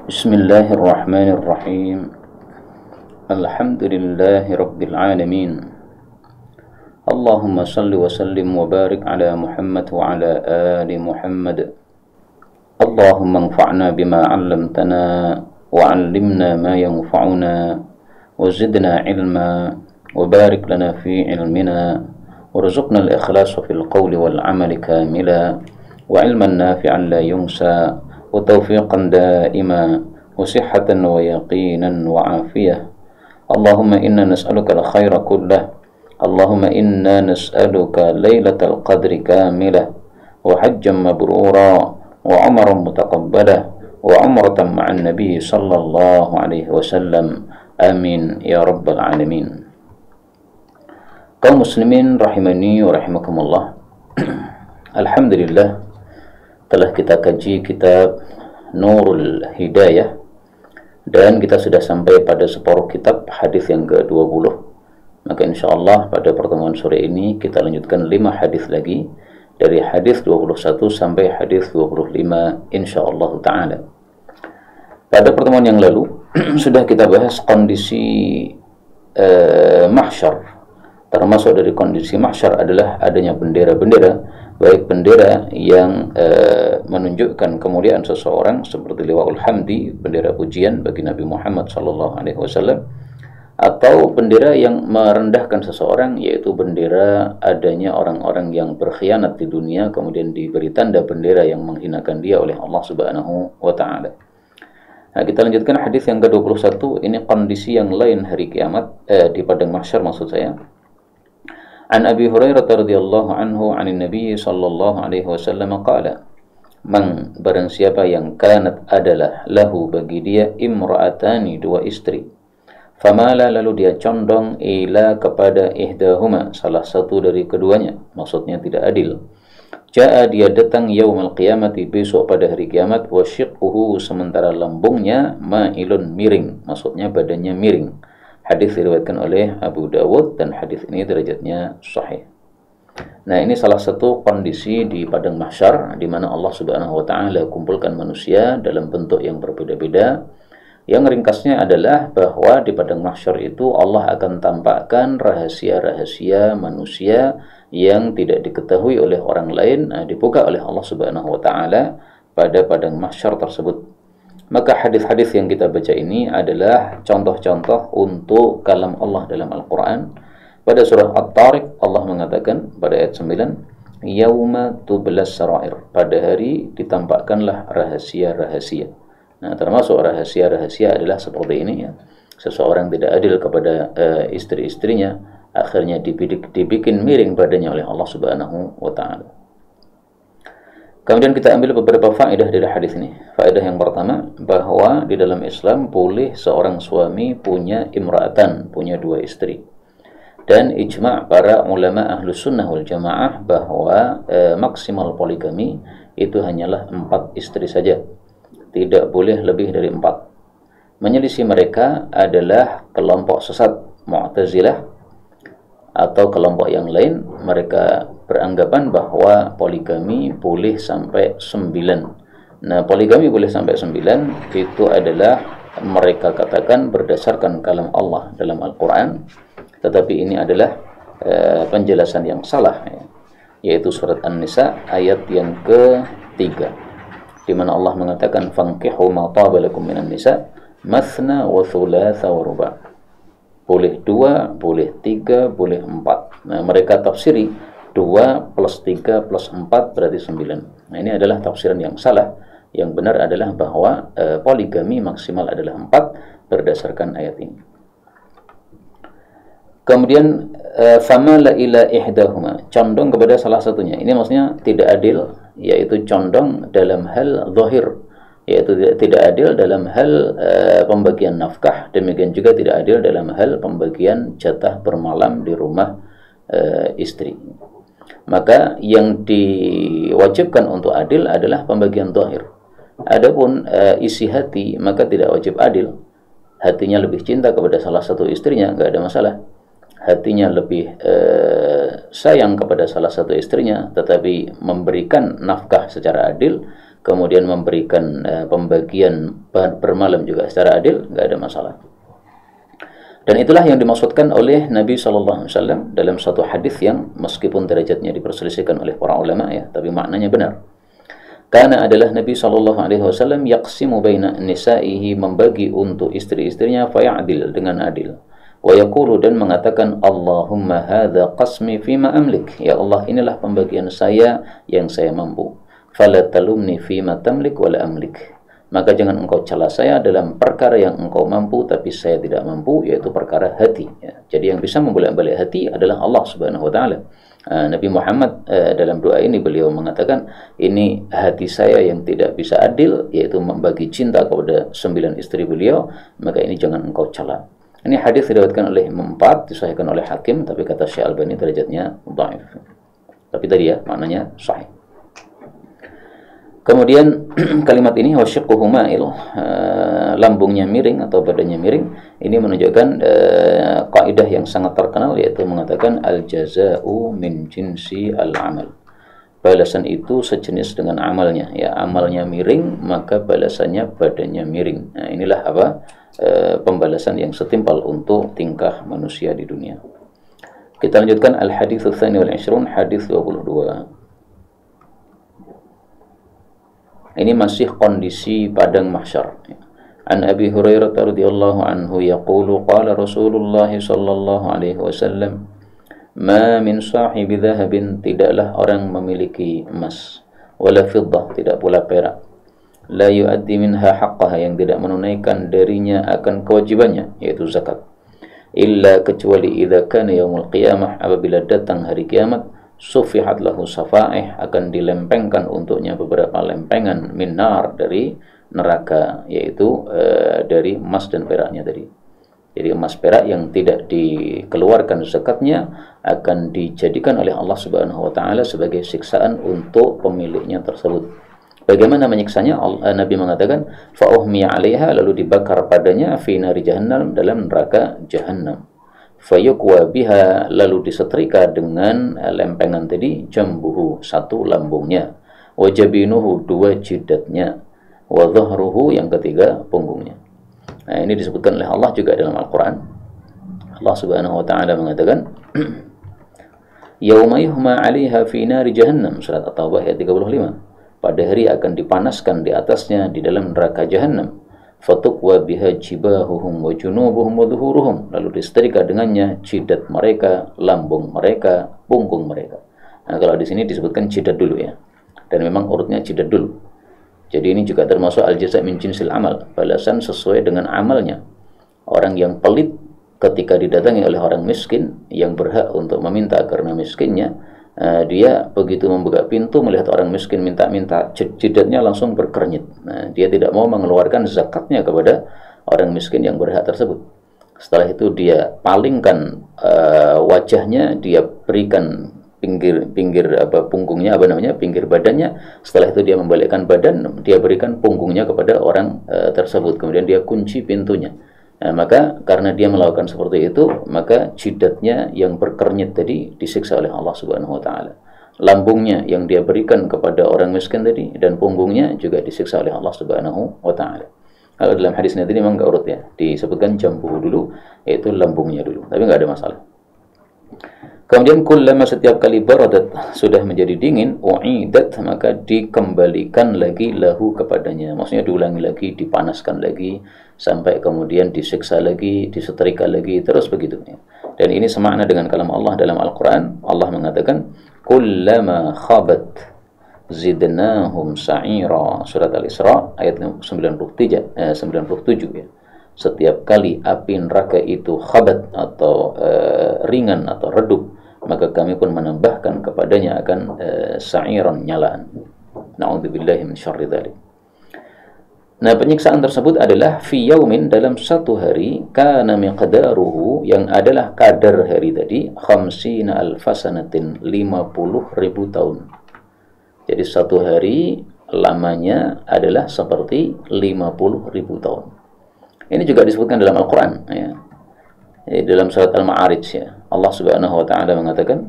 Bismillahirrahmanirrahim. Alhamdulillahi rabbil alamin. Allahumma salli wa sallim wa barik ala Muhammad wa ala ali Muhammad. Allahumma anfa'na bima 'allamtana wa 'allimna ma yanfa'una wa zidna ilma wa barik lana fi ilmina warzuqna al-ikhlasa fil qawli wal 'amali kamila wa ilman nafi'an la yunsa وتوفيقا دائما وصحة ويقينا وعافية. اللهم إنا نسألك الخير كله. اللهم إنا نسألك ليلة القدر كاملة وحجا مبرورا وعمرا متقبلا وعمرة مع النبي صلى الله عليه وسلم. آمين يا رب العالمين. Kaum muslimin rahimani wa rahimakumullah. Alhamdulillah, telah kita kaji kitab Nurul Hidayah dan kita sudah sampai pada separuh kitab hadis yang ke-20. Maka insyaallah pada pertemuan sore ini kita lanjutkan 5 hadis lagi dari hadis 21 sampai hadis 25 insyaallah taala. Pada pertemuan yang lalu sudah kita bahas kondisi mahsyar. Termasuk dari kondisi mahsyar adalah adanya bendera-bendera, baik bendera yang menunjukkan kemuliaan seseorang seperti Liwaul Hamdi, bendera pujian bagi Nabi Muhammad SAW, atau bendera yang merendahkan seseorang, yaitu bendera adanya orang-orang yang berkhianat di dunia kemudian diberi tanda bendera yang menghinakan dia oleh Allah Subhanahu wa taala. Nah, kita lanjutkan hadis yang ke-21. Ini kondisi yang lain hari kiamat, di padang mahsyar maksud saya. An Abi Hurairah radhiyallahu anhu 'anil Nabi sallallahu alaihi wasallam qala, man barang siapa yang kanat adalah lahu bagi dia imra'atani, 2 istri, famala lalu dia condong ila kepada ihdahuma, salah satu dari keduanya, maksudnya tidak adil. Jaa dia datang yaumul qiyamati, besok pada hari kiamat, wa syiqquhu sementara lambungnya ma'ilun miring, maksudnya badannya miring. Hadis diriwayatkan oleh Abu Dawud dan hadis ini derajatnya sahih. Nah, ini salah satu kondisi di padang mahsyar di mana Allah Subhanahu wa taala kumpulkan manusia dalam bentuk yang berbeda-beda. Yang ringkasnya adalah bahwa di padang mahsyar itu Allah akan tampakkan rahasia-rahasia manusia yang tidak diketahui oleh orang lain, dibuka oleh Allah Subhanahu wa taala pada padang mahsyar tersebut. Maka hadis-hadis yang kita baca ini adalah contoh-contoh untuk kalam Allah dalam Al-Quran. Pada surah At-Tariq Allah mengatakan pada ayat 9, Yauma tublas sarair, pada hari ditampakkanlah rahasia-rahasia. Nah, termasuk rahasia-rahasia adalah seperti ini ya. Seseorang tidak adil kepada istri-istrinya, akhirnya dibikin miring badannya oleh Allah Subhanahu wa taala. Kemudian kita ambil beberapa faedah dari hadis ini. Faedah yang pertama, bahwa di dalam Islam boleh seorang suami punya imra'atan, punya 2 istri. Dan ijma' para ulama ahlus sunnah wal jamaah bahwa maksimal poligami itu hanyalah 4 istri saja. Tidak boleh lebih dari 4. Menyelisih mereka adalah kelompok sesat Mu'tazilah atau kelompok yang lain. Mereka beranggapan bahwa poligami boleh sampai 9. Nah, poligami boleh sampai 9 itu adalah mereka katakan berdasarkan kalam Allah dalam Al-Quran, tetapi ini adalah penjelasan yang salah ya. Yaitu surat An-Nisa ayat yang ke-3, di mana Allah mengatakan fankihu ma taba lakum minan nisa mathna wa thulatha wa ruba'. Boleh 2, boleh 3, boleh 4. Nah, mereka tafsiri 2 plus 3 plus 4 berarti 9. Nah, ini adalah tafsiran yang salah. Yang benar adalah bahwa poligami maksimal adalah 4 berdasarkan ayat ini. Kemudian famala ila ihdahuma, condong kepada salah satunya. Ini maksudnya tidak adil, yaitu condong dalam hal zahir, yaitu tidak adil dalam hal pembagian nafkah, demikian juga tidak adil dalam hal pembagian jatah bermalam di rumah istri. Maka yang diwajibkan untuk adil adalah pembagian zahir. Adapun isi hati maka tidak wajib adil. Hatinya lebih cinta kepada salah satu istrinya, nggak ada masalah. Hatinya lebih sayang kepada salah satu istrinya, tetapi memberikan nafkah secara adil, kemudian memberikan pembagian bermalam juga secara adil, nggak ada masalah. Dan itulah yang dimaksudkan oleh Nabi SAW dalam satu hadis yang meskipun derajatnya diperselisihkan oleh para ulama ya, tapi maknanya benar. Karena adalah Nabi SAW yaqsimu baina nisa'ihi, membagi untuk istri-istrinya, fayadil, dengan adil. Wa yaqulu, dan mengatakan, Allahumma hadza qasmi fima amlik, ya Allah inilah pembagian saya yang saya mampu. Fala talumni fima tamlik wala amlik, maka jangan engkau cela saya dalam perkara yang engkau mampu tapi saya tidak mampu, yaitu perkara hati ya. Jadi yang bisa membolak-balik hati adalah Allah Subhanahu wa taala. Nabi Muhammad dalam doa ini beliau mengatakan, ini hati saya yang tidak bisa adil, yaitu membagi cinta kepada 9 istri beliau, maka ini jangan engkau cela. Ini hadis diriwayatkan oleh Imam 4, disahihkan oleh Hakim, tapi kata Syekh Albani derajatnya dhaif. Tapi tadi ya maknanya sahih. Kemudian kalimat ini wasyiqquhu ma'il, lambungnya miring atau badannya miring, ini menunjukkan kaidah yang sangat terkenal, yaitu mengatakan al-jaza'u min jinsi al-amal. Balasan itu sejenis dengan amalnya ya, amalnya miring maka balasannya badannya miring. Nah, inilah apa pembalasan yang setimpal untuk tingkah manusia di dunia. Kita lanjutkan al-hadits tsani wal 20, hadis 22. Ini masih kondisi padang mahsyar. An Abi Hurairah radhiyallahu anhu yaqulu qala Rasulullah sallallahu alaihi wasallam, ma min sahibi dhahabin, tidaklah orang memiliki emas, wala fiddah, tidak pula perak, la yuaddi minha haqqaha, yang tidak menunaikan darinya akan kewajibannya yaitu zakat, illa kecuali idza kana yaumul qiyamah, apabila datang hari kiamat, sufihat lahu safaih, akan dilempengkan untuknya beberapa lempengan minar, dari neraka, yaitu dari emas dan peraknya tadi. Jadi emas perak yang tidak dikeluarkan zakatnya akan dijadikan oleh Allah Subhanahu wa taala sebagai siksaan untuk pemiliknya tersebut. Bagaimana menyiksanya? Nabi mengatakan, fa uhmiya 'alaiha, lalu dibakar padanya, fi nari jahannam, dalam neraka jahannam. Fayukwa biha, lalu disetrika dengan lempengan tadi, jambuhu, satu lambungnya, wajabinuhu, dua jidatnya, wa dhahruhu, yang ketiga punggungnya. Nah, ini disebutkan oleh Allah juga dalam Al-Quran. Allah Subhanahu wa ta'ala mengatakan, yauma yuhma 'alaiha fi nari jahannam, surat At-Taubah ayat 35, pada hari akan dipanaskan di atasnya di dalam neraka jahannam, fatukwa biha jibahuhum wa junubuhum wa dhuhuruhum, lalu disetrika dengannya jidat mereka, lambung mereka, punggung mereka. Nah, kalau di sini disebutkan jidat dulu ya, dan memang urutnya jidat dulu. Jadi ini juga termasuk al-jaza' min jinsil amal, balasan sesuai dengan amalnya. Orang yang pelit ketika didatangi oleh orang miskin yang berhak untuk meminta karena miskinnya, dia begitu membuka pintu melihat orang miskin minta-minta, jidatnya langsung berkernyit. Nah, dia tidak mau mengeluarkan zakatnya kepada orang miskin yang berhak tersebut. Setelah itu dia palingkan wajahnya, dia berikan pinggir punggungnya, pinggir badannya. Setelah itu dia membalikkan badan, dia berikan punggungnya kepada orang tersebut. Kemudian dia kunci pintunya. Nah, maka karena dia melakukan seperti itu, maka jidatnya yang berkernyit tadi disiksa oleh Allah Subhanahu wa taala. Lambungnya yang dia berikan kepada orang miskin tadi dan punggungnya juga disiksa oleh Allah Subhanahu wa taala. Kalau dalam hadis ini memang enggak urut ya, disebutkan jambu dulu, yaitu lambungnya dulu, tapi enggak ada masalah. Kemudian kullama, setiap kali baradat, sudah menjadi dingin, u'idat, maka dikembalikan lagi lahu, kepadanya. Maksudnya diulangi lagi, dipanaskan lagi, sampai kemudian disiksa lagi, disetrika lagi, terus begitu. Dan ini semakna dengan kalam Allah dalam Al-Quran. Allah mengatakan, kullama khabat zidnahum sa'ira, surat Al-Isra ayat 97 ya. Setiap kali api neraka itu khabat atau ringan atau redup, maka kami pun menambahkan kepadanya akan sa'iran, nyalaan. Na'udzubillahi min syarri dzalik. Nah, penyiksaan tersebut adalah fi yaumin, dalam satu hari, kana miqdaruhu, yang adalah kadar hari tadi, 50 alfasanatin, 50.000 tahun. Jadi satu hari lamanya adalah seperti 50.000 tahun. Ini juga disebutkan dalam Al-Quran ya. Dalam surat Al-Ma'arij ya, Allah Subhanahu wa ta'ala mengatakan,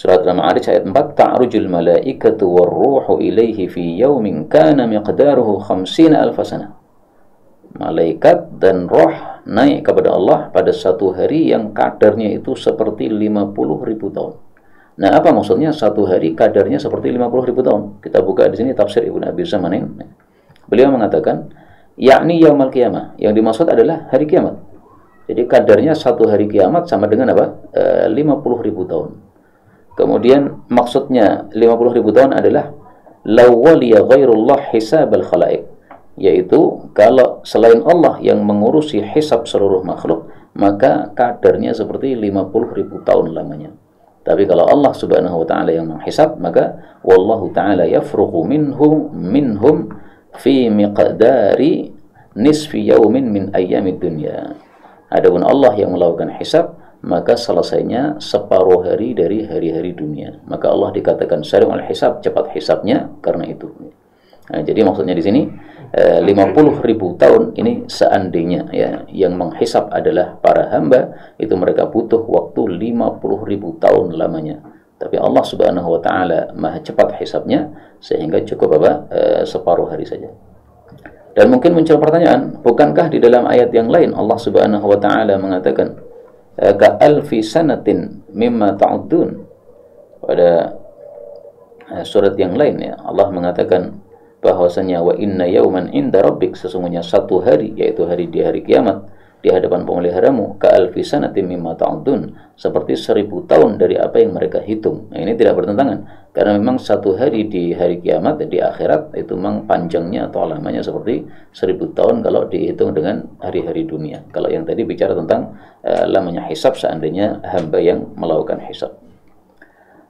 Surat Al-Ma'arij ayat 4, ta'rujul malaikatu warruhu ilaihi fi yaumin kana miqdaruhu 50,000 sanah. Malaikat dan roh naik kepada Allah pada satu hari yang kadarnya itu seperti 50.000 tahun. Nah, apa maksudnya satu hari kadarnya seperti 50.000 tahun? Kita buka di sini tafsir Ibnu Abi Zamanin. Beliau mengatakan, yakni yaumul qiyamah. Yang dimaksud adalah hari kiamat. Jadi kadarnya satu hari kiamat sama dengan apa? 50.000 tahun. Kemudian maksudnya 50.000 tahun adalah lawaliya ghairullah hisabal khalaik, yaitu kalau selain Allah yang mengurusi hisab seluruh makhluk, maka kadarnya seperti 50.000 tahun lamanya. Tapi kalau Allah Subhanahu wa taala yang menghisab, maka wallahu taala yafruqu minhum fi miqdari nisfi yaumin min ayyamid dunya. Adapun Allah yang melakukan hisab, maka selesainya separuh hari dari hari-hari dunia. Maka Allah dikatakan sari'ul hisab, cepat hisabnya karena itu. Nah, jadi maksudnya di sini 50.000 tahun ini seandainya ya yang menghisab adalah para hamba, itu mereka butuh waktu 50.000 tahun lamanya. Tapi Allah Subhanahu wa taala Maha cepat hisabnya sehingga cukup separuh hari saja. Dan mungkin muncul pertanyaan, bukankah di dalam ayat yang lain Allah Subhanahu wa taala mengatakan ka'alfi sanatin mimma ta'uddun? Pada surat yang lain ya, Allah mengatakan bahwasanya wa inna yauman inda rabbik, sesungguhnya satu hari, yaitu hari di hari kiamat di hadapan pemeliharamu, ka'alfi sanatin mimma ta'uddun, seperti 1000 tahun dari apa yang mereka hitung. Nah, ini tidak bertentangan, karena memang satu hari di hari kiamat di akhirat itu memang panjangnya atau lamanya seperti 1000 tahun kalau dihitung dengan hari-hari dunia. Kalau yang tadi bicara tentang lamanya hisab seandainya hamba yang melakukan hisab.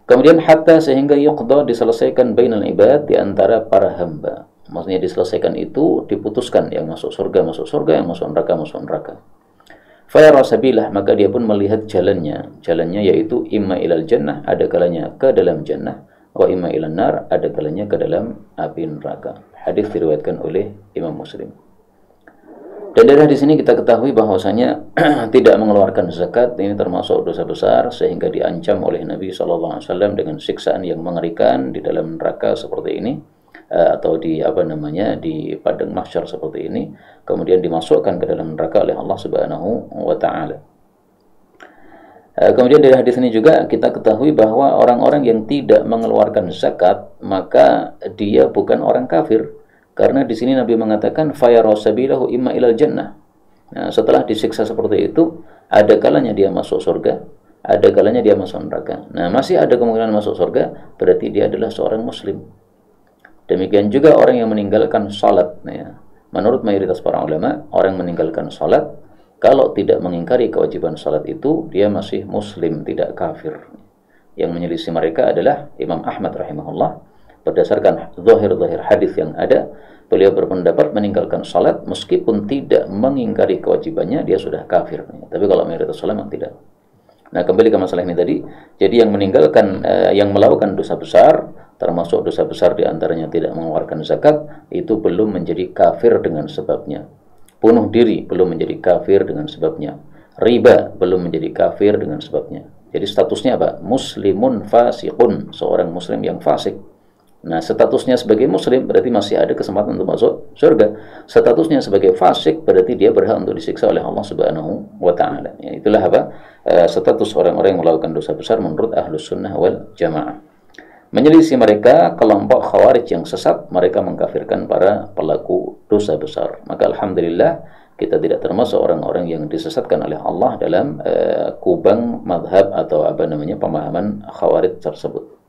Kemudian hatta, sehingga yuqda, diselesaikan bainal ibad, di antara para hamba. Maksudnya diselesaikan itu diputuskan, yang masuk surga, yang masuk neraka. Fayara sabilah, maka dia pun melihat jalannya yaitu imma ilal jannah, ada kalanya ke dalam jannah, wa imma ilan nar, ada kalanya ke dalam api neraka. Hadis diriwayatkan oleh Imam Muslim. Dan dari di sini kita ketahui bahwasanya tidak mengeluarkan zakat ini termasuk dosa besar, sehingga diancam oleh Nabi SAW dengan siksaan yang mengerikan di dalam neraka seperti ini, atau di di padang mahsyar seperti ini, kemudian dimasukkan ke dalam neraka oleh Allah Subhanahu wa taala. Kemudian dari hadis ini juga kita ketahui bahwa orang-orang yang tidak mengeluarkan zakat, maka dia bukan orang kafir. Karena di sini Nabi mengatakan fayarasabilahu imma ilal jannah. Nah, setelah disiksa seperti itu, ada kalanya dia masuk surga, ada kalanya dia masuk neraka. Nah, masih ada kemungkinan masuk surga, berarti dia adalah seorang muslim. Demikian juga orang yang meninggalkan salat. Nah, ya. Menurut mayoritas para ulama, orang yang meninggalkan salat, kalau tidak mengingkari kewajiban salat itu, dia masih muslim, tidak kafir. Yang menyelisih mereka adalah Imam Ahmad rahimahullah. Berdasarkan zahir-zahir hadis yang ada, beliau berpendapat meninggalkan salat meskipun tidak mengingkari kewajibannya, dia sudah kafir. Tapi kalau mayoritas ulama tidak. Nah, kembali ke masalah ini tadi. Jadi yang meninggalkan, yang melakukan dosa besar, termasuk dosa besar diantaranya tidak mengeluarkan zakat, itu belum menjadi kafir dengan sebabnya. Bunuh diri belum menjadi kafir dengan sebabnya. Riba belum menjadi kafir dengan sebabnya. Jadi statusnya apa? Muslimun fasiqun, seorang muslim yang fasik. Nah, statusnya sebagai muslim berarti masih ada kesempatan untuk masuk surga. Statusnya sebagai fasik berarti dia berhak untuk disiksa oleh Allah Subhanahu wa taala. Ya, itulah status orang-orang yang melakukan dosa besar menurut Ahlus Sunnah wal Jamaah. Menyelisih mereka kelompok Khawarij yang sesat, mereka mengkafirkan para pelaku dosa besar. Maka alhamdulillah kita tidak termasuk orang-orang yang disesatkan oleh Allah dalam kubang madhab atau pemahaman Khawarij tersebut.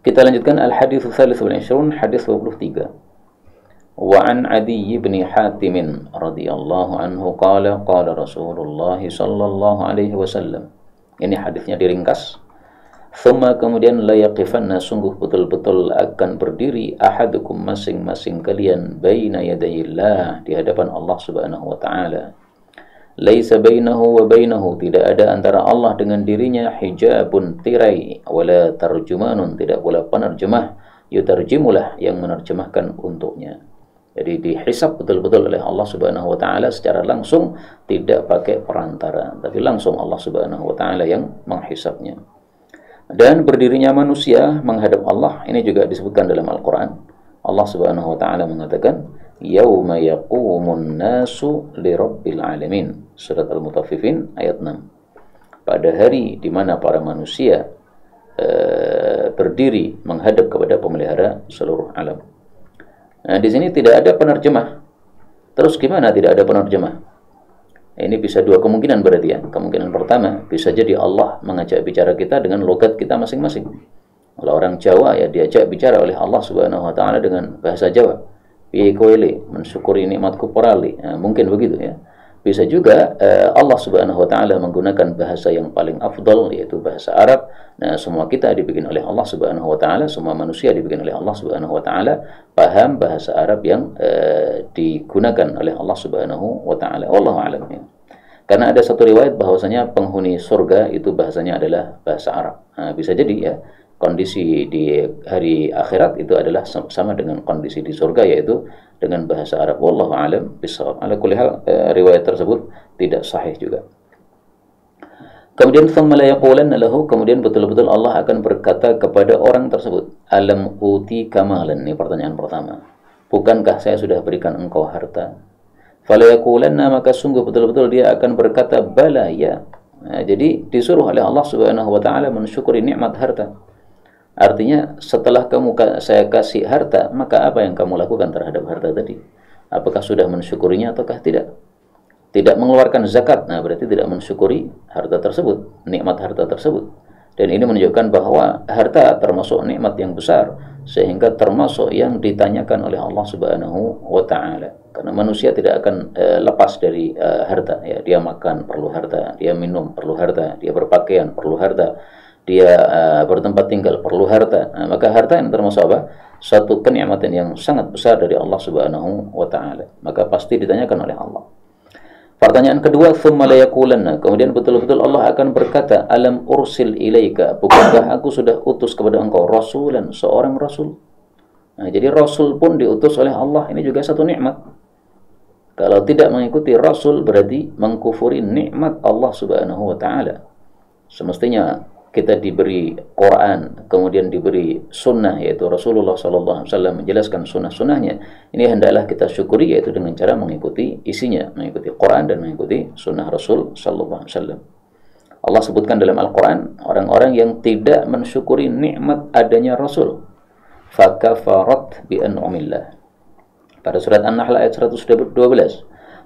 Kita lanjutkan al-hadits tsalits wal 20, hadis 23. Wa an Adi bin Hatim radhiyallahu anhu qala qala Rasulullah sallallahu alaihi wasallam. Ini hadisnya diringkas. Thumma, kemudian la yaqifanna, sungguh betul-betul akan berdiri ahadukum, masing-masing kalian, baina yadayillah, di hadapan Allah Subhanahu wa taala. Laisa bainahu wa bainahu, tidak ada antara Allah dengan dirinya hijabun, tirai, wala tarjumanun, tidak pula penerjemah, yutarjimulah, yang menerjemahkan untuknya. Jadi dihisab betul-betul oleh Allah Subhanahu wa taala secara langsung, tidak pakai perantara, tapi langsung Allah Subhanahu wa taala yang menghisabnya. Dan berdirinya manusia menghadap Allah ini juga disebutkan dalam Al-Quran. Allah Subhanahu wa Ta'ala mengatakan, Yauma yaqumun nasu lirabbil alamin. Surat Al-Mutaffifin ayat 6. Pada hari di mana para manusia berdiri menghadap kepada pemelihara seluruh alam. Nah, di sini tidak ada penerjemah. Terus gimana tidak ada penerjemah? Ini bisa dua kemungkinan berarti ya. Kemungkinan pertama, bisa jadi Allah mengajak bicara kita dengan logat kita masing-masing. Kalau orang Jawa ya diajak bicara oleh Allah Subhanahu wa Ta'ala dengan bahasa Jawa. Piye koele, mensyukuri nikmatku porali. Nah, mungkin begitu ya. Bisa juga Allah Subhanahu wa Ta'ala menggunakan bahasa yang paling afdal, yaitu bahasa Arab. Nah, semua kita dibikin oleh Allah Subhanahu wa Ta'ala, semua manusia dibikin oleh Allah Subhanahu wa Ta'ala paham bahasa Arab yang digunakan oleh Allah Subhanahu wa Ta'ala. Wallahu a'lam. Karena ada satu riwayat bahwasanya penghuni surga itu bahasanya adalah bahasa Arab. Nah, bisa jadi ya, kondisi di hari akhirat itu adalah sama dengan kondisi di surga, yaitu dengan bahasa Arab. Wallahu a'lam bishawab. Ala kulli hal, riwayat tersebut tidak sahih juga. Kemudian thumma la yaqulanna lahu, kemudian betul-betul Allah akan berkata kepada orang tersebut, alam uti kamalan. Ini pertanyaan pertama. Bukankah saya sudah berikan engkau harta? Fala yaqulanna, maka sungguh betul-betul dia akan berkata bala ya. Nah, jadi disuruh oleh Allah Subhanahu wa Ta'ala mensyukuri nikmat harta. Artinya setelah saya kasih harta, maka apa yang kamu lakukan terhadap harta tadi? Apakah sudah mensyukurinya ataukah tidak? Tidak mengeluarkan zakat, nah berarti tidak mensyukuri harta tersebut, nikmat harta tersebut. Dan ini menunjukkan bahwa harta termasuk nikmat yang besar, sehingga termasuk yang ditanyakan oleh Allah Subhanahu wa Ta'ala. Karena manusia tidak akan lepas dari harta. Ya, dia makan perlu harta, dia minum perlu harta, dia berpakaian perlu harta, dia bertempat tinggal perlu harta. Nah, maka harta yang termasuk apa? Satu kenikmatan yang sangat besar dari Allah Subhanahu wa Ta'ala. Maka pasti ditanyakan oleh Allah. Pertanyaan kedua, thumma la yaqulanna, kemudian betul-betul Allah akan berkata, alam ursil ilaika, bukankah aku sudah utus kepada engkau rasulan, seorang rasul? Nah, jadi rasul pun diutus oleh Allah, ini juga satu nikmat. Kalau tidak mengikuti rasul berarti mengkufuri nikmat Allah Subhanahu wa Ta'ala. Semestinya kita diberi Quran, kemudian diberi sunnah, yaitu Rasulullah SAW menjelaskan sunnah-sunnahnya. Ini hendaklah kita syukuri, yaitu dengan cara mengikuti isinya, mengikuti Quran dan mengikuti sunnah Rasul SAW. Allah sebutkan dalam Al-Quran, orang-orang yang tidak mensyukuri nikmat adanya Rasul, fakafarat bi an'umillah. Pada surat An-Nahl ayat 112,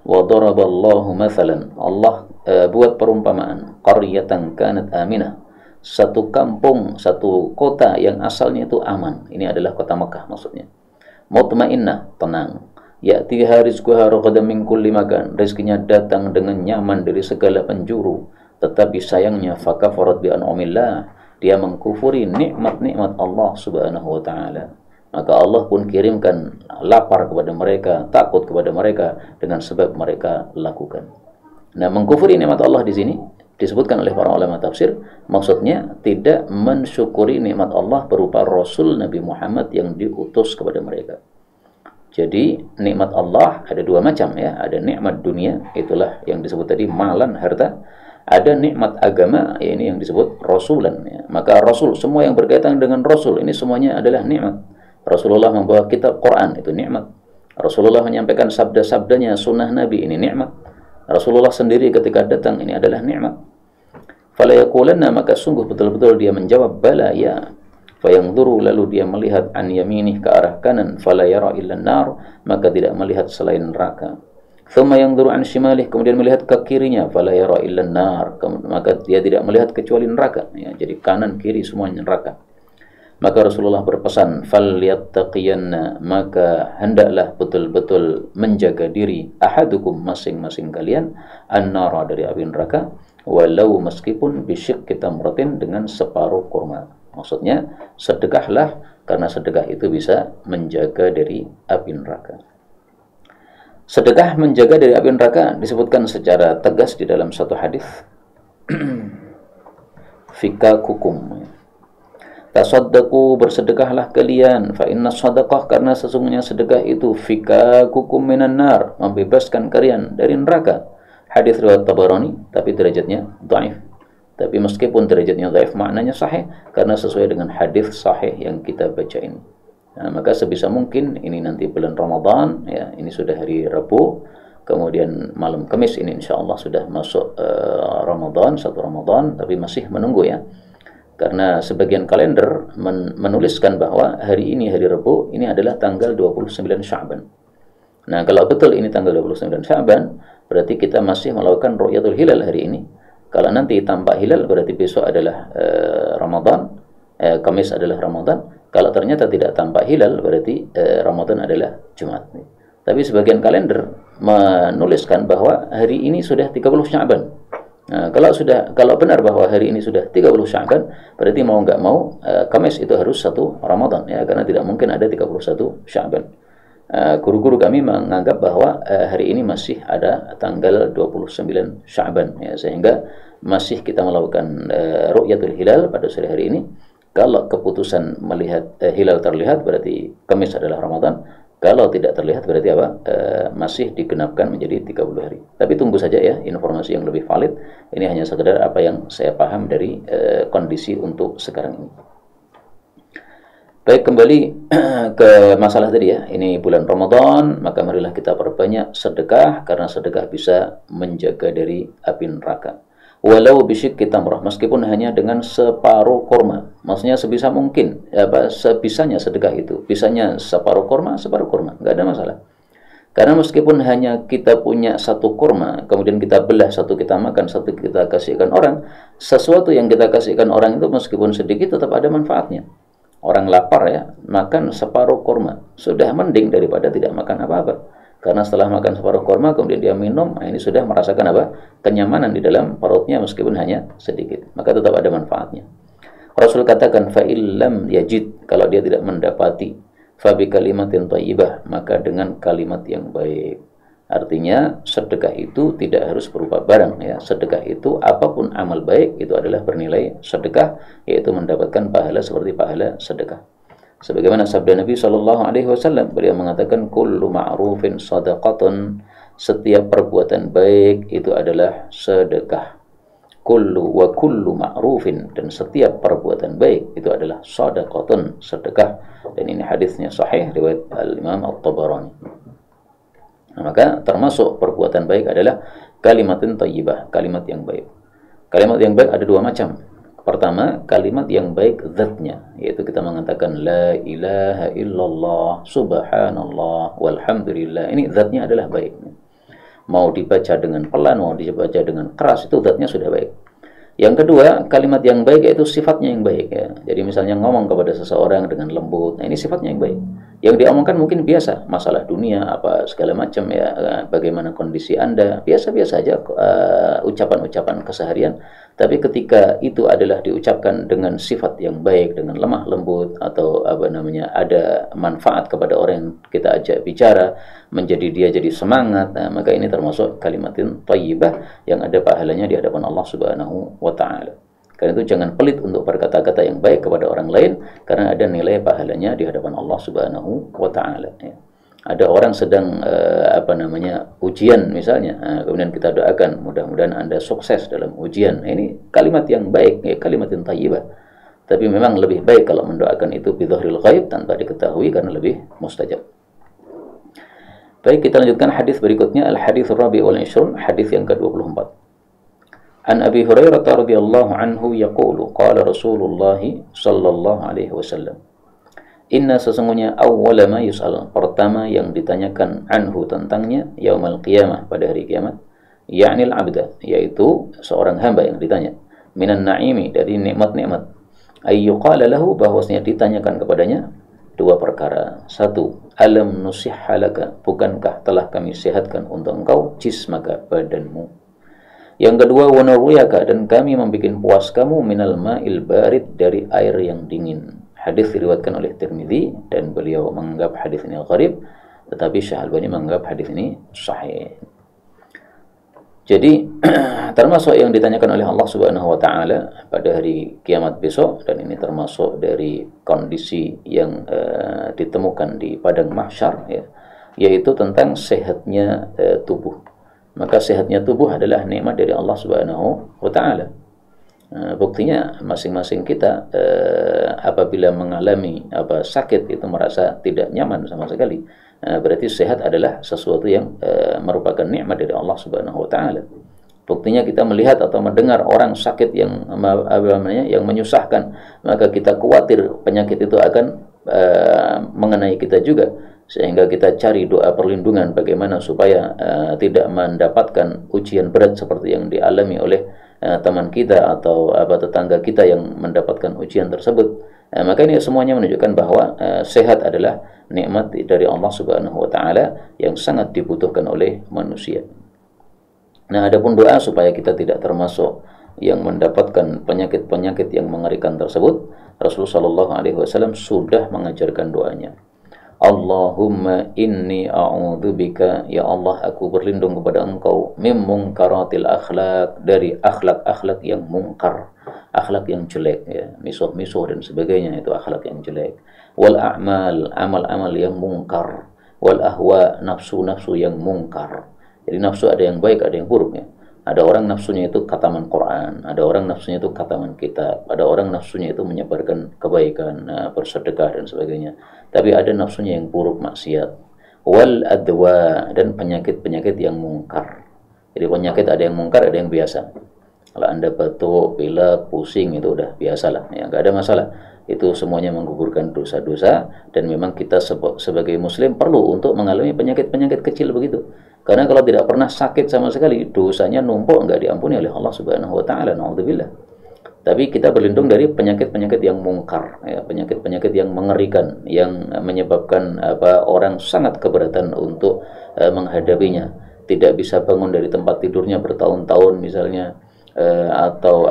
wa daraballahu mathalan, Allah buat perumpamaan, qaryatan kanat aminah, satu kampung, satu kota yang asalnya itu aman. Ini adalah kota Mekah maksudnya. Mutmainnah, tenang. Ya'tiha rizquha ragadan min kulli makan. Rezekinya datang dengan nyaman dari segala penjuru. Tetapi sayangnya fakafarat bi an'umillah, dia mengkufuri nikmat-nikmat Allah Subhanahu wa Ta'ala. Maka Allah pun kirimkan lapar kepada mereka, takut kepada mereka dengan sebab mereka lakukan. Nah, mengkufuri nikmat Allah di sini disebutkan oleh para ulama tafsir, maksudnya tidak mensyukuri nikmat Allah berupa Rasul Nabi Muhammad yang diutus kepada mereka. Jadi nikmat Allah ada dua macam ya, ada nikmat dunia, itulah yang disebut tadi malan, harta. Ada nikmat agama, ya, ini yang disebut rasulan ya. Maka rasul, semua yang berkaitan dengan rasul ini semuanya adalah nikmat. Rasulullah membawa kitab Quran, itu nikmat. Rasulullah menyampaikan sabda-sabdanya, sunnah Nabi, ini nikmat. Rasulullah sendiri ketika datang, ini adalah nikmat. Fala yaqulanna, maka sungguh betul-betul dia menjawab bala ya. Fayanzuru, lalu dia melihat an yaminih, ke arah kanan, fala yara illa nar, maka tidak melihat selain neraka. Thumma yanzuru an shimalih, kemudian melihat ke kirinya, fala yara illa nar, maka dia tidak melihat kecuali neraka ya. Jadi kanan kiri semuanya neraka. Maka Rasulullah berpesan, falyattaqiyanna, maka hendaklah betul-betul menjaga diri, ahadukum, masing-masing kalian, an-nara, dari api neraka, walau meskipun bisyik kita meratin, dengan separuh kurma. Maksudnya sedekahlah, karena sedekah itu bisa menjaga dari api neraka. Sedekah menjaga dari api neraka disebutkan secara tegas di dalam satu hadis. Fikakukum, tasaddaqu, bersedekahlah kalian, fa inna sadaqah, karena sesungguhnya sedekah itu fikakukum minan nar, membebaskan kalian dari neraka. Hadis riwayat Tabarani, tapi derajatnya dhaif. Tapi meskipun derajatnya dhaif, maknanya sahih karena sesuai dengan hadis sahih yang kita baca ini. Nah, maka sebisa mungkin ini nanti bulan Ramadan, ya, ini sudah hari Rabu, kemudian malam Kamis ini insya Allah sudah masuk Ramadan, 1 Ramadan, tapi masih menunggu ya. Karena sebagian kalender menuliskan bahwa hari ini, hari Rabu, ini adalah tanggal 29 Sya'ban. Nah, kalau betul ini tanggal 29 Sya'ban, berarti kita masih melakukan Ru'yatul Hilal hari ini. Kalau nanti tampak hilal, berarti besok adalah Ramadan, Kamis adalah Ramadan. Kalau ternyata tidak tampak hilal, berarti Ramadan adalah Jumat. Tapi sebagian kalender menuliskan bahwa hari ini sudah 30 Sya'ban. Nah, kalau benar bahwa hari ini sudah 30 Sya'ban, berarti mau nggak mau Kamis itu harus 1 Ramadan ya, karena tidak mungkin ada 31 Sya'ban. Guru-guru kami menganggap bahwa hari ini masih ada tanggal 29 Sya'ban ya, sehingga masih kita melakukan Ru'yatul Hilal pada sore hari ini. Kalau keputusan melihat hilal terlihat, berarti Kamis adalah Ramadan. Kalau tidak terlihat, berarti apa? Masih digenapkan menjadi 30 hari. Tapi tunggu saja ya, informasi yang lebih valid. Ini hanya sekedar apa yang saya paham dari kondisi untuk sekarang ini. Baik, kembali ke masalah tadi ya. Ini bulan Ramadan, maka marilah kita perbanyak sedekah, karena sedekah bisa menjaga dari api neraka. Walau bisyikki tamrah, meskipun hanya dengan separuh kurma. Maksudnya sebisa mungkin, sebisanya sedekah itu. Bisanya separuh kurma, nggak ada masalah. Karena meskipun hanya kita punya 1 kurma, kemudian kita belah, 1 kita makan, 1 kita kasihkan orang, sesuatu yang kita kasihkan orang itu meskipun sedikit tetap ada manfaatnya. Orang lapar ya, makan separuh kurma, sudah mending daripada tidak makan apa-apa. Karena setelah makan separuh kurma, kemudian dia minum, nah ini sudah merasakan apa? Kenyamanan di dalam perutnya meskipun hanya sedikit. Maka tetap ada manfaatnya. Rasul katakan, fa'illam yajid, kalau dia tidak mendapati, fabi kalimatin thayyibah, maka dengan kalimat yang baik. Artinya sedekah itu tidak harus berupa barang ya. Sedekah itu apapun amal baik itu adalah bernilai sedekah, yaitu mendapatkan pahala seperti pahala sedekah. Sebagaimana sabda Nabi sallallahu alaihi wasallam, beliau mengatakan kullu ma'rufin shadaqatun, setiap perbuatan baik itu adalah sedekah. Kullu ma'rufin, dan setiap perbuatan baik itu adalah shadaqatun, sedekah. Dan ini hadisnya sahih riwayat Al-Imam At-Tabarani. Nah, maka termasuk perbuatan baik adalah kalimatin thayyibah, kalimat yang baik. Kalimat yang baik ada 2 macam. Pertama, kalimat yang baik zatnya, yaitu kita mengatakan la ilaha illallah, subhanallah, walhamdulillah. Ini zatnya adalah baik. Mau dibaca dengan pelan, mau dibaca dengan keras, itu zatnya sudah baik. Yang kedua, kalimat yang baik yaitu sifatnya yang baik ya. Jadi misalnya ngomong kepada seseorang dengan lembut, nah ini sifatnya yang baik. Yang diomongkan mungkin biasa, masalah dunia apa segala macam ya, bagaimana kondisi Anda, biasa-biasa aja ucapan-ucapan keseharian. Tapi ketika itu adalah diucapkan dengan sifat yang baik, dengan lemah lembut, atau ada manfaat kepada orang yang kita ajak bicara, menjadi dia jadi semangat, nah, maka ini termasuk kalimatin thayyibah yang ada pahalanya di hadapan Allah Subhanahu wa ta'ala. Karena itu jangan pelit untuk berkata-kata yang baik kepada orang lain, karena ada nilai pahalanya di hadapan Allah Subhanahu wa ta'ala ya. Ada orang sedang ujian misalnya, kemudian kita doakan mudah-mudahan Anda sukses dalam ujian. Nah, ini kalimat yang baik ya, kalimatin thayyibah. Tapi memang lebih baik kalau mendoakan itu bidhahril ghaib, tanpa diketahui, karena lebih mustajab. Baik, kita lanjutkan hadis berikutnya, al-hadits ar-rabi' wal 20, hadis yang ke-24. An Abi Hurairah radhiyallahu anhu yaqulu qala Rasulullah sallallahu alaihi wasallam, inna, sesungguhnya, awwala ma yus'al, pertama yang ditanyakan, anhu, tentangnya, yaumal qiyamah, pada hari kiamat, ya'nil abda, yaitu seorang hamba yang ditanya, minan na'imi, dari nikmat-nikmat, ayyuqala lahu, bahwasanya ditanyakan kepadanya 2 perkara. 1, alam nusihha laka, bukankah telah kami sehatkan untuk engkau jismaka, badanmu. Yang kedua, wa narwiyaka, dan kami membuat puas kamu, minal ma'il barid, dari air yang dingin. Hadis diriwayatkan oleh Tirmidzi, dan beliau menganggap hadis ini gharib, tetapi Syekh Albani menganggap hadis ini sahih. Jadi termasuk yang ditanyakan oleh Allah Subhanahu wa taala pada hari kiamat besok, dan ini termasuk dari kondisi yang ditemukan di padang mahsyar ya, yaitu tentang sehatnya tubuh. Maka sehatnya tubuh adalah nikmat dari Allah Subhanahu wa taala. Buktinya masing-masing kita apabila mengalami sakit itu merasa tidak nyaman sama sekali. Berarti sehat adalah sesuatu yang merupakan nikmat dari Allah Subhanahu wa taala. Buktinya kita melihat atau mendengar orang sakit yang yang menyusahkan, maka kita khawatir penyakit itu akan mengenai kita juga, sehingga kita cari doa perlindungan bagaimana supaya tidak mendapatkan ujian berat seperti yang dialami oleh teman kita atau tetangga kita yang mendapatkan ujian tersebut. Maka ini semuanya menunjukkan bahwa sehat adalah nikmat dari Allah Subhanahu wa taala yang sangat dibutuhkan oleh manusia. Nah, adapun doa supaya kita tidak termasuk yang mendapatkan penyakit-penyakit yang mengerikan tersebut, Rasulullah Shallallahu Alaihi Wasallam sudah mengajarkan doanya. Allahumma inni a'udzubika, ya Allah aku berlindung kepada Engkau, mim munkaratil akhlak, dari akhlak-akhlak yang mungkar, akhlak yang jelek, ya, misuh-misuh dan sebagainya, itu akhlak yang jelek. Wal a'mal, amal-amal yang mungkar. Wal ahwa, nafsu-nafsu yang mungkar. Jadi nafsu ada yang baik, ada yang buruk, ya. Ada orang nafsunya itu khataman Quran, ada orang nafsunya itu khataman kitab, ada orang nafsunya itu menyebarkan kebaikan, bersedekah dan sebagainya. Tapi ada nafsunya yang buruk, maksiat. Wal adwa, dan penyakit-penyakit yang mungkar. Jadi penyakit ada yang mungkar, ada yang biasa. Kalau Anda batuk, pilek, pusing, itu udah biasalah, ya, nggak ada masalah. Itu semuanya menggugurkan dosa-dosa, dan memang kita sebagai muslim perlu untuk mengalami penyakit-penyakit kecil begitu. Karena kalau tidak pernah sakit sama sekali, dosanya numpuk, nggak diampuni oleh Allah Subhanahu wa taala. Naudzubillah. Tapi kita berlindung dari penyakit-penyakit yang mungkar, ya, penyakit-penyakit yang mengerikan, yang menyebabkan orang sangat keberatan untuk menghadapinya. Tidak bisa bangun dari tempat tidurnya bertahun-tahun misalnya, atau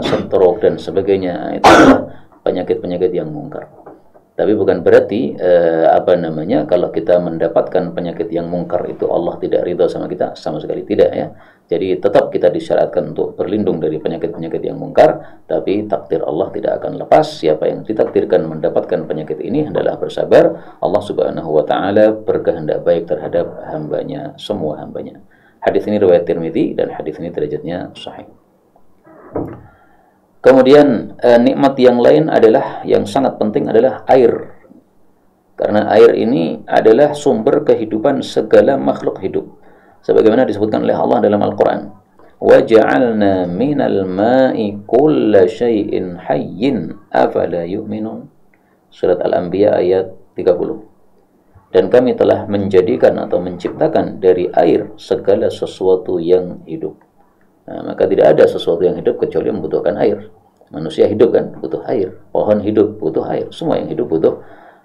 stroke dan sebagainya. Itu penyakit-penyakit yang mungkar. Tapi bukan berarti kalau kita mendapatkan penyakit yang mungkar itu Allah tidak ridha sama kita, sama sekali tidak, ya. Jadi tetap kita disyaratkan untuk berlindung dari penyakit-penyakit yang mungkar, tapi takdir Allah tidak akan lepas. Siapa yang ditakdirkan mendapatkan penyakit ini hendaklah bersabar. Allah Subhanahu wa taala berkehendak baik terhadap hambanya, semua hambanya. Hadis ini riwayat Tirmidzi dan hadis ini derajatnya sahih. Kemudian nikmat yang lain adalah, yang sangat penting adalah air. Karena air ini adalah sumber kehidupan segala makhluk hidup. Sebagaimana disebutkan oleh Allah dalam Al-Quran. وَجَعَلْنَا مِنَ الْمَاءِ كُلَّ شَيْءٍ حَيٍّ أَفَلَا يُؤْمِنُونَ. Surat Al-Anbiya ayat 30. Dan kami telah menjadikan atau menciptakan dari air segala sesuatu yang hidup. Nah, maka tidak ada sesuatu yang hidup kecuali membutuhkan air. Manusia hidup kan, butuh air. Pohon hidup, butuh air. Semua yang hidup butuh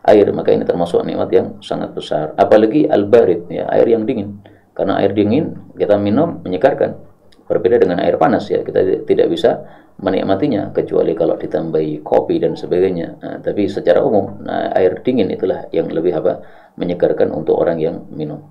air. Maka ini termasuk nikmat yang sangat besar. Apalagi al-barid, ya, air yang dingin. Karena air dingin kita minum menyegarkan. Berbeda dengan air panas, ya, kita tidak bisa menikmatinya kecuali kalau ditambahi kopi dan sebagainya. Nah, tapi secara umum, air dingin itulah yang lebih menyegarkan untuk orang yang minum.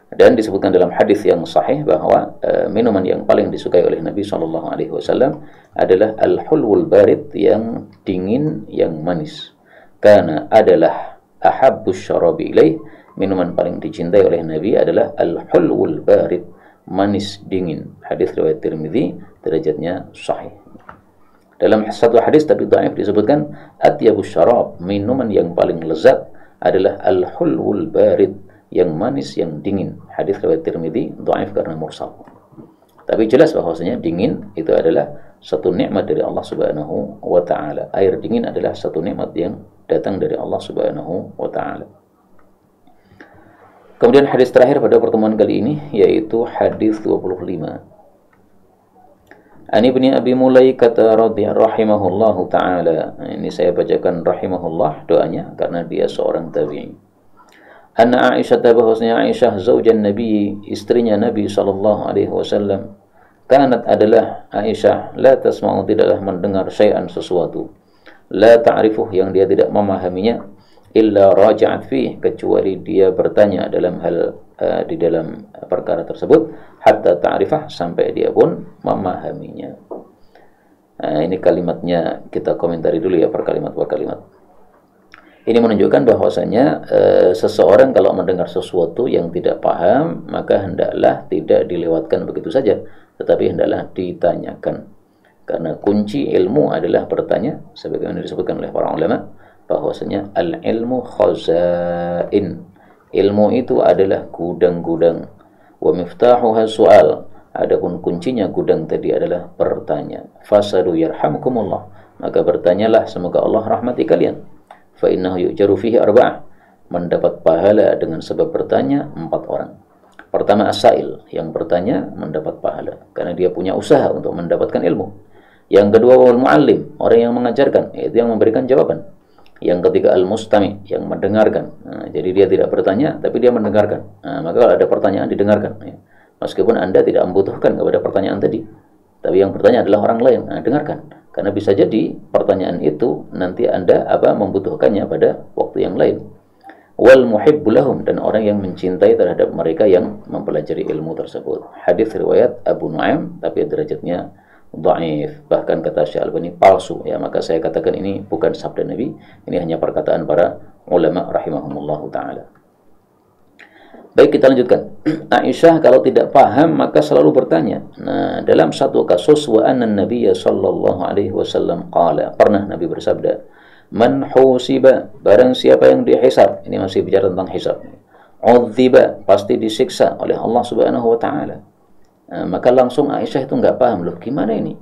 Dan disebutkan dalam hadis yang sahih bahwa minuman yang paling disukai oleh Nabi Shallallahu Alaihi Wasallam adalah al-hulwul barid, yang dingin, yang manis. Karena adalah ahabbus syarabi ilaih, minuman paling dicintai oleh Nabi adalah al-hulwul barid, manis dingin. Hadis riwayat Tirmidzi, derajatnya sahih. Dalam satu hadis tapi dhaif disebutkan atyabus syarab, minuman yang paling lezat adalah al-hulwul barid, yang manis, yang dingin. Hadis riwayat Tirmidzi, dhaif karena mursal. Tapi jelas bahwasanya dingin itu adalah satu nikmat dari Allah Subhanahu wa taala. Air dingin adalah satu nikmat yang datang dari Allah Subhanahu wa taala. Kemudian hadis terakhir pada pertemuan kali ini yaitu hadis 25. An Ibni Abi Mulaikah radhiyallahu taala. Ini saya bacakan rahimahullah doanya karena dia seorang tabi'i. Anna Aisyah, bahwasanya Aisyah zaujan Nabi, istrinya Nabi sallallahu alaihi wasallam, kanat adalah Aisyah la tasma'u, tidaklah mendengar syai'an sesuatu, la ta'rifuh, yang dia tidak memahaminya, illa raja'at fih, kecuali dia bertanya dalam hal di dalam perkara tersebut, hatta ta'rifah, sampai dia pun memahaminya. Nah, ini kalimatnya kita komentari dulu ya per kalimat per kalimat. Ini menunjukkan bahwasanya seseorang kalau mendengar sesuatu yang tidak paham, maka hendaklah tidak dilewatkan begitu saja, tetapi hendaklah ditanyakan. Karena kunci ilmu adalah bertanya, sebagaimana disebutkan oleh para ulama bahwasanya al-ilmu khazain. Ilmu itu adalah gudang-gudang. Wa miftahuha su'al. Adapun kuncinya gudang tadi adalah bertanya. Fasadu yarhamkumullah. Maka bertanyalah, semoga Allah rahmati kalian. Fa innahu yu'jaru fihi arba'ah. Mendapat pahala dengan sebab bertanya 4 orang. Pertama as-sa'il, yang bertanya mendapat pahala karena dia punya usaha untuk mendapatkan ilmu. Yang kedua wal muallim, orang yang mengajarkan, yaitu yang memberikan jawaban. Yang ketiga al-mustami, yang mendengarkan. Nah, jadi dia tidak bertanya tapi dia mendengarkan. Nah, maka kalau ada pertanyaan didengarkan ya. Meskipun Anda tidak membutuhkan kepada pertanyaan tadi, tapi yang bertanya adalah orang lain. Nah, dengarkan. Karena bisa jadi pertanyaan itu nanti Anda membutuhkannya pada waktu yang lain. Wal muhibbu lahum, dan orang yang mencintai terhadap mereka yang mempelajari ilmu tersebut. Hadis riwayat Abu Nuaim tapi derajatnya dhaif, bahkan kata Syekh Albani palsu ya. Maka saya katakan ini bukan sabda Nabi, ini hanya perkataan para ulama rahimahumullahu taala. Baik, kita lanjutkan. Aisyah kalau tidak paham maka selalu bertanya. Nah, dalam satu kasus wa anna nabiyya sallallahu alaihi wasallam qala, pernah Nabi bersabda, man husiba, barang siapa yang dihisab, ini masih bicara tentang hisab, udziba, pasti disiksa oleh Allah Subhanahu wa taala. Nah, maka langsung Aisyah itu nggak paham, loh gimana ini?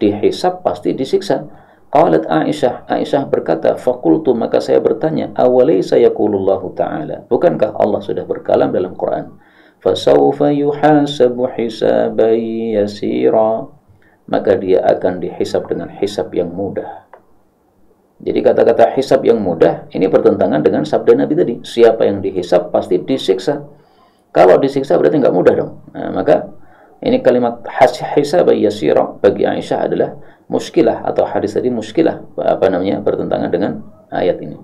Dihisab pasti disiksa. Qalat Aisyah, Aisyah berkata, faqultu, maka saya bertanya, awalaysa yaqulullahu ta'ala, bukankah Allah sudah berkalam dalam Quran, fasawfa yuhasabu hisaban yasira, maka dia akan dihisab dengan hisab yang mudah. Jadi kata-kata hisab yang mudah ini bertentangan dengan sabda Nabi tadi, siapa yang dihisab pasti disiksa. Kalau disiksa berarti nggak mudah dong. Nah, maka ini kalimat hisab yasira bagi Aisyah adalah muskilah, atau hadis tadi muskilah, bertentangan dengan ayat ini.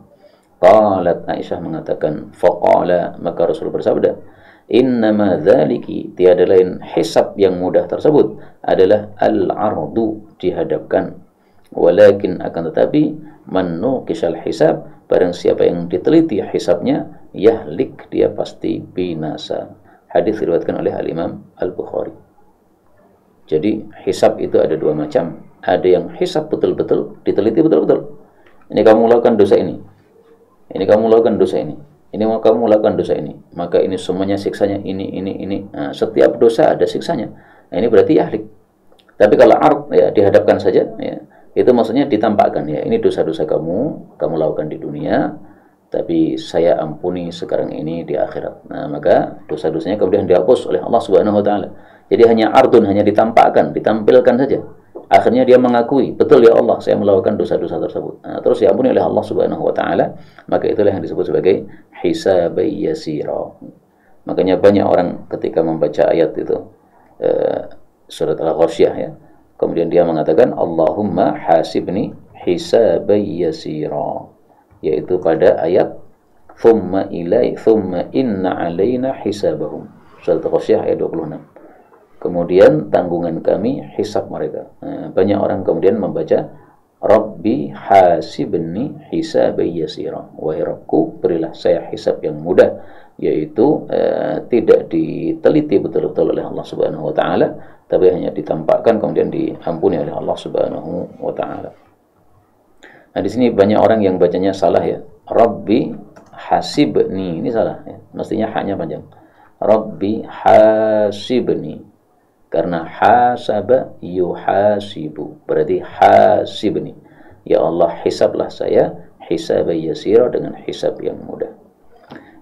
Qalat, Aisyah mengatakan, faqala, maka Rasul bersabda, innama dzaliki, tiada lain hisab yang mudah tersebut adalah al-ardu, dihadapkan, walakin, akan tetapi, man nuqishal hisab, barang siapa yang diteliti hisabnya, yahlik, dia pasti binasa. Hadis diriwayatkan oleh al-Imam Al-Bukhari. Jadi hisab itu ada dua macam. Ada yang hisab betul-betul, diteliti betul-betul. Ini kamu lakukan dosa ini. Ini kamu lakukan dosa ini. Ini mau kamu lakukan dosa ini. Maka ini semuanya siksanya ini. Nah, setiap dosa ada siksanya. Nah, ini berarti yahlik. Tapi kalau ard ya dihadapkan saja ya. Itu maksudnya ditampakkan ya. Ini dosa-dosa kamu lakukan di dunia, tapi saya ampuni sekarang ini di akhirat. Nah, maka dosa-dosanya kemudian dihapus oleh Allah Subhanahu wa taala. Jadi hanya ardun, hanya ditampakkan, ditampilkan saja. Akhirnya dia mengakui, betul ya Allah, saya melakukan dosa-dosa tersebut. Nah, terus diampuni oleh Allah Subhanahu wa taala, maka itulah yang disebut sebagai hisabai yasira. Makanya banyak orang ketika membaca ayat itu surat Al-Ghasyiyah ya. Kemudian dia mengatakan Allahumma hasibni hisabai yasira, yaitu pada ayat thumma inna alaina hisabahum, surat Al-Ghasyiyah ayat 26. Kemudian tanggungan kami hisab mereka. Nah, banyak orang kemudian membaca Rabbi hasibni hisabai yasira, wahai Rabbku berilah saya hisab yang mudah, yaitu tidak diteliti betul-betul oleh Allah Subhanahu wa taala, tapi hanya ditampakkan kemudian diampuni oleh Allah Subhanahu wa taala. Nah, di sini banyak orang yang bacanya salah ya. Rabbi hasibni, ini salah ya. Mestinya haknya panjang. Rabbi hasibni. Karena hasaba yuhasibu, berarti hasibni, ya Allah hisablah saya hisab yasira, dengan hisab yang mudah.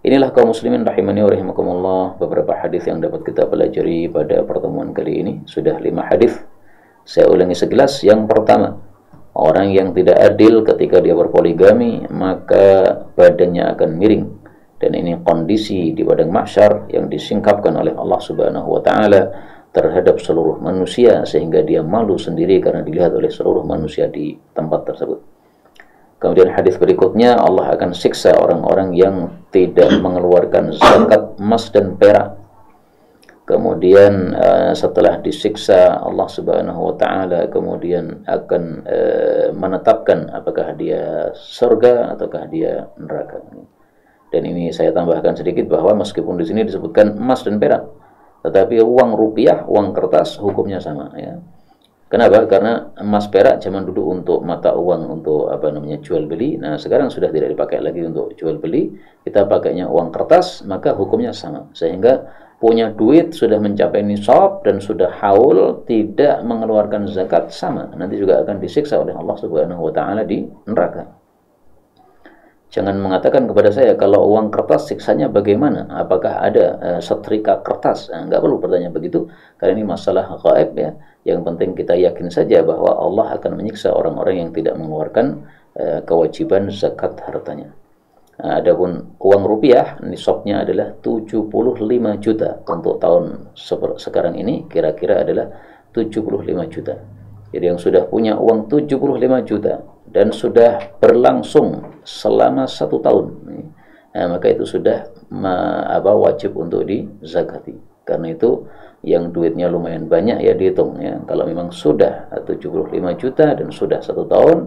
Inilah kaum muslimin rahimani wa rahimakumullah, beberapa hadis yang dapat kita pelajari pada pertemuan kali ini. Sudah 5 hadis. Saya ulangi sekilas. Yang pertama, orang yang tidak adil ketika dia berpoligami maka badannya akan miring, dan ini kondisi di padang mahsyar yang disingkapkan oleh Allah Subhanahu wa taala terhadap seluruh manusia, sehingga dia malu sendiri karena dilihat oleh seluruh manusia di tempat tersebut. Kemudian hadis berikutnya, Allah akan siksa orang-orang yang tidak mengeluarkan zakat emas dan perak. Kemudian setelah disiksa, Allah Subhanahu wa taala kemudian akan menetapkan apakah dia surga ataukah dia neraka. Dan ini saya tambahkan sedikit bahwa meskipun di sini disebutkan emas dan perak, tetapi uang rupiah, uang kertas hukumnya sama ya. Kenapa? Karena emas perak zaman dulu untuk mata uang untuk apa namanya jual beli. Nah, sekarang sudah tidak dipakai lagi untuk jual beli. Kita pakainya uang kertas, maka hukumnya sama. Sehingga punya duit sudah mencapai nisab dan sudah haul tidak mengeluarkan zakat sama. Nanti juga akan disiksa oleh Allah Subhanahu wa taala di neraka. Jangan mengatakan kepada saya kalau uang kertas siksanya bagaimana? Apakah ada setrika kertas? Nggak perlu bertanya begitu, karena ini masalah gaib ya. Yang penting kita yakin saja bahwa Allah akan menyiksa orang-orang yang tidak mengeluarkan kewajiban zakat hartanya. Adapun uang rupiah nisabnya adalah 75 juta untuk tahun sekarang ini kira-kira adalah 75 juta. Jadi yang sudah punya uang 75 juta dan sudah berlangsung selama 1 tahun, maka itu sudah wajib untuk dizakati. Karena itu yang duitnya lumayan banyak ya dihitung ya. Kalau memang sudah 75 juta dan sudah 1 tahun,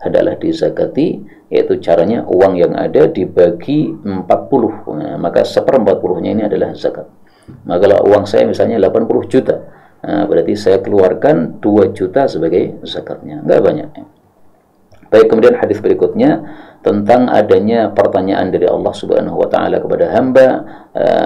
hendaklah dizakati, yaitu caranya uang yang ada dibagi 40. Maka 1/40-nya ini adalah zakat. Maka kalau uang saya misalnya 80 juta, berarti saya keluarkan 2 juta sebagai zakatnya, nggak banyak ya. Baik, kemudian hadis berikutnya tentang adanya pertanyaan dari Allah Subhanahu wa taala kepada hamba,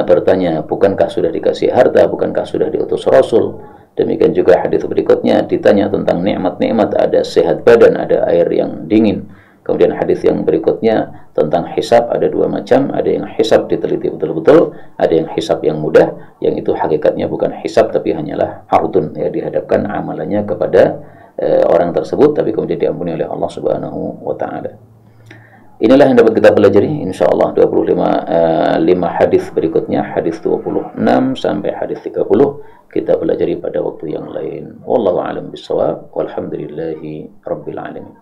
bertanya, bukankah sudah dikasih harta, bukankah sudah diutus rasul? Demikian juga hadis berikutnya ditanya tentang nikmat-nikmat, ada sehat badan, ada air yang dingin. Kemudian hadis yang berikutnya tentang hisab, ada 2 macam, ada yang hisab diteliti betul-betul, ada yang hisab yang mudah, yang itu hakikatnya bukan hisab tapi hanyalah ardun ya, dihadapkan amalannya kepada orang tersebut, tapi kemudian diampuni oleh Allah Subhanahu wa taala. Inilah yang dapat kita pelajari insyaallah 5 hadis berikutnya, hadis 26 sampai hadis 30 kita pelajari pada waktu yang lain. Wallahu a'lam bishawab. Walhamdulillahi rabbil alamin.